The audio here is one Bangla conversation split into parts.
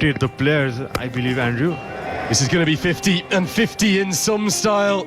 The players, I believe, Andrew. This is going to be 50 and 50 in some style.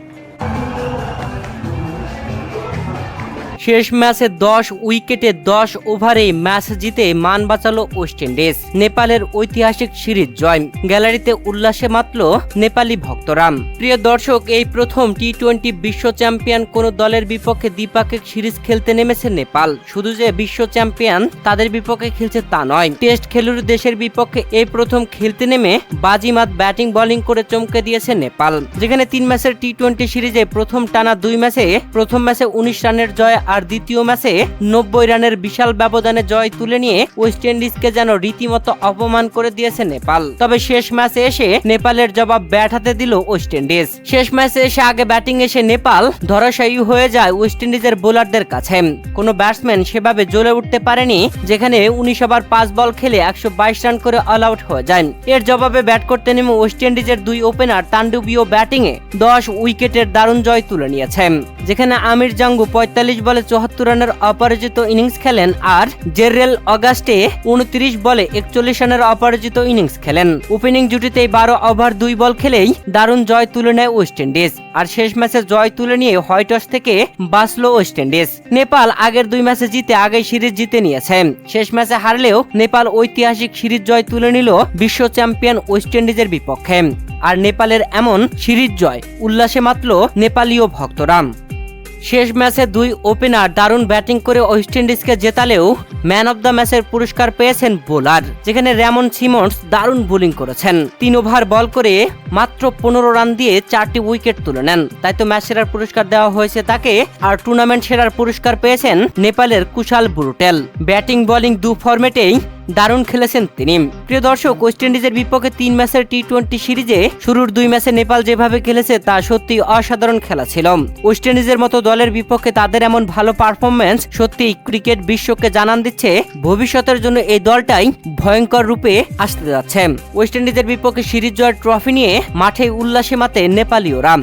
শেষ ম্যাচে 10 উইকেটে 10 ওভারে ম্যাচ জিতে মান বাঁচালো ওয়েস্ট ইন্ডিজ। নেপালের ঐতিহাসিক সিরিজ জয়, গ্যালারিতে উল্লাসে মাতল নেপালি ভক্তরা। প্রিয় দর্শক, এই প্রথম টি-20 বিশ্ব চ্যাম্পিয়ন কোন দলের বিপক্ষে দ্বিপাক্ষিক সিরিজ খেলতে নেমেছে নেপাল। শুধু যে বিশ্ব চ্যাম্পিয়ন তাদের বিপক্ষে খেলছে তা নয়, টেস্ট খেলুড়ে দেশের বিপক্ষে এই প্রথম খেলতে নেমে বাজিমাত ব্যাটিং বোলিং করে চমকে দিয়েছে নেপাল। যেখানে 3 ম্যাচের টি-20 সিরিজে প্রথম টানা 2 ম্যাচে প্রথম ম্যাচে 19 রানের জয় আর দ্বিতীয় ম্যাচে 90 রানের বিশাল ব্যবধানে জয় তুলে নিয়ে ওয়েস্ট ইন্ডিজকে যেন রীতিমতো অপমান করে দিয়েছে নেপাল। তবে শেষ ম্যাচে এসে নেপালের জবাব ব্যাট হাতে দিল ওয়েস্ট ইন্ডিজ। শেষ ম্যাচে এসে আগে ব্যাটিং এসে নেপাল ধরাশায়ী হয়ে যায় ওয়েস্ট ইন্ডিজের বোলারদের কাছে। কোনো ব্যাটসম্যান সেভাবে জ্বলে উঠতে পারেনি, যেখানে 19 ওভার 5 বল খেলে 122 রান করে অল আউট হয়ে যায়। এর জবাবে ব্যাট করতে নেমে ওয়েস্ট ইন্ডিজের 2 ওপেনার তাণ্ডবীয় ব্যাটিংয়ে 10 উইকেটের দারুণ জয় তুলে নিয়েছে। যেখানে আমির জাঙ্গু 45 বলে 74 রানের অপরাজিত ইনিংস খেলেন আর জেরেল অগাস্টে 29 বলে 41 রানের অপরাজিত ইনিংস খেলেন। ওপেনিং জুটিতেই 12 ওভার 2 বল খেলেই দারুণ জয় তুলে নেয় ওয়েস্ট ইন্ডিজ। আর শেষ ম্যাচে জয় তুলে নিয়ে হোয়াইট হাউস থেকে বাঁচল ওয়েস্ট ইন্ডিজ। নেপাল আগের 2 ম্যাচে জিতে আগেই সিরিজ জিতে নিয়েছে। শেষ ম্যাচে হারলেও নেপাল ঐতিহাসিক সিরিজ জয় তুলে নিল বিশ্ব চ্যাম্পিয়ন ওয়েস্ট ইন্ডিজের বিপক্ষে। আর নেপালের এমন সিরিজ জয় উল্লাসে মাতল নেপালীয় ভক্তরা। শেষ ম্যাচে 2 ওপেনার দারুণ ব্যাটিং করে ওয়েস্ট ইন্ডিজকে জেতালেও ম্যান অব দ্য ম্যাচের পুরস্কার পেয়েছেন বোলার, যেখানে রেমন সিমন্স দারুণ বোলিং করেছেন। 3 ওভার বল করে মাত্র 15 রান দিয়ে 4টি উইকেট তুলে নেন। তাই তো ম্যাচ সেরার পুরস্কার দেওয়া হয়েছে তাকে। আর টুর্নামেন্ট সেরার পুরস্কার পেয়েছেন নেপালের কুশাল বুরুটেল। ব্যাটিং বোলিং 2 ফরম্যাটেই দারুণ খেলেছেন তিনি। প্রিয় দর্শক, ওয়েস্ট ইন্ডিজের বিপক্ষে 3 ম্যাচের টি-20 সিরিজে শুরুর 2 ম্যাচে নেপাল যেভাবে খেলেছে তা সত্যি অসাধারণ খেলা ছিল। ওয়েস্ট ইন্ডিজের মতো দলের বিপক্ষে তাদের এমন ভালো পারফরম্যান্স সত্যি ক্রিকেট বিশ্বকে জানান দিচ্ছে ভবিষ্যতের জন্য এই দলটাই ভয়ঙ্কর রূপে আসতে যাচ্ছে। ওয়েস্ট ইন্ডিজের বিপক্ষে সিরিজ জয়ের ট্রফি নিয়ে মাঠে উল্লাসে মাতে নেপালীয়রা।